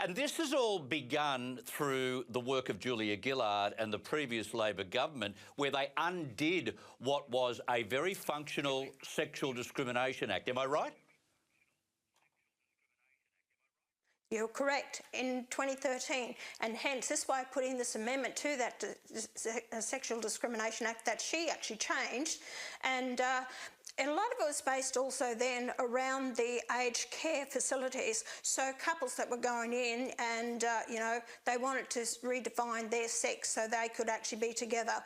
And this has all begun through the work of Julia Gillard and the previous Labor government, where they undid what was a very functional Sexual Discrimination Act. Am I right? You're correct, in 2013, and hence this is why I put in this amendment to that Sexual Discrimination Act that she actually changed, and a lot of it was based also then around the aged care facilities. So couples that were going in and, you know, they wanted to redefine their sex so they could actually be together.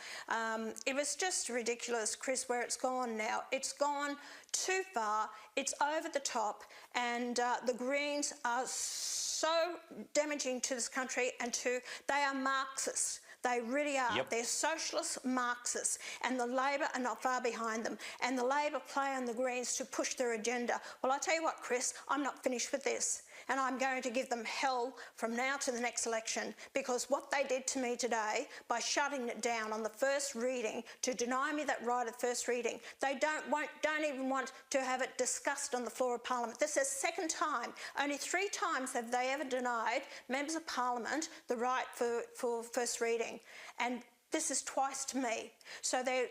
It was just ridiculous, Chris, where it's gone now. It's gone too far, it's over the top, and the Greens are so damaging to this country and they are Marxists. They really are. Yep. They're socialist Marxists, and the Labor are not far behind them. And the Labor play on the Greens to push their agenda. Well, I tell you what, Chris, I'm not finished with this. And I'm going to give them hell from now to the next election, because what they did to me today by shutting it down on the first reading, to deny me that right at first reading, they don't even want to have it discussed on the floor of Parliament. This is the second time. Only 3 times have they ever denied members of Parliament the right for first reading. And this is twice to me. So they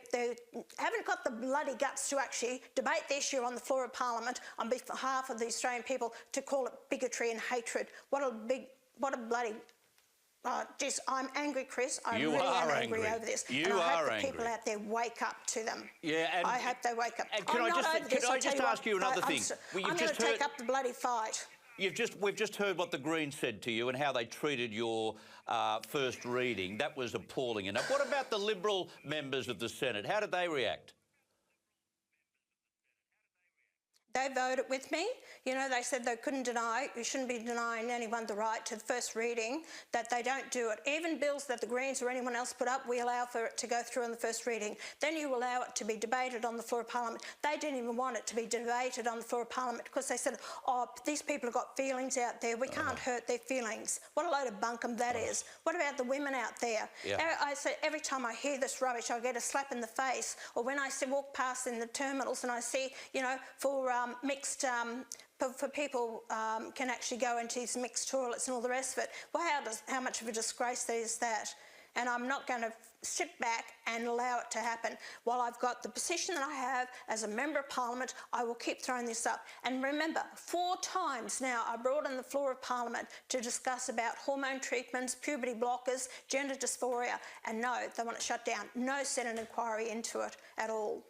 haven't got the bloody guts to actually debate the issue on the floor of Parliament on behalf of the Australian people, to call it bigotry and hatred. What a bloody... geez, I'm angry, Chris. I really am angry over this. You and I hope are angry. People out there wake up to them. Yeah, and I hope they wake up. And can I just ask you another thing? I'm going to take up the bloody fight. We've just heard what the Greens said to you and how they treated your first reading. That was appalling enough. What about the Liberal members of the Senate? How did they react? They voted with me. You know, they said they couldn't deny, you shouldn't be denying anyone the right to the first reading, that they don't do it. Even bills that the Greens or anyone else put up, we allow for it to go through on the first reading. Then you allow it to be debated on the floor of Parliament. They didn't even want it to be debated on the floor of Parliament, because they said, oh, these people have got feelings out there. We can't hurt their feelings. What a load of bunkum that is. What about the women out there? Yeah. I say every time I hear this rubbish, I get a slap in the face. Or when I walk past in the terminals and I see, you know, for mixed, for people can actually go into these mixed toilets and all the rest of it. Well, how much of a disgrace is that? And I'm not going to sit back and allow it to happen. While I've got the position that I have as a Member of Parliament, I will keep throwing this up. And remember, 4 times now I brought on the floor of Parliament to discuss about hormone treatments, puberty blockers, gender dysphoria, and no, they want it shut down. No Senate inquiry into it at all.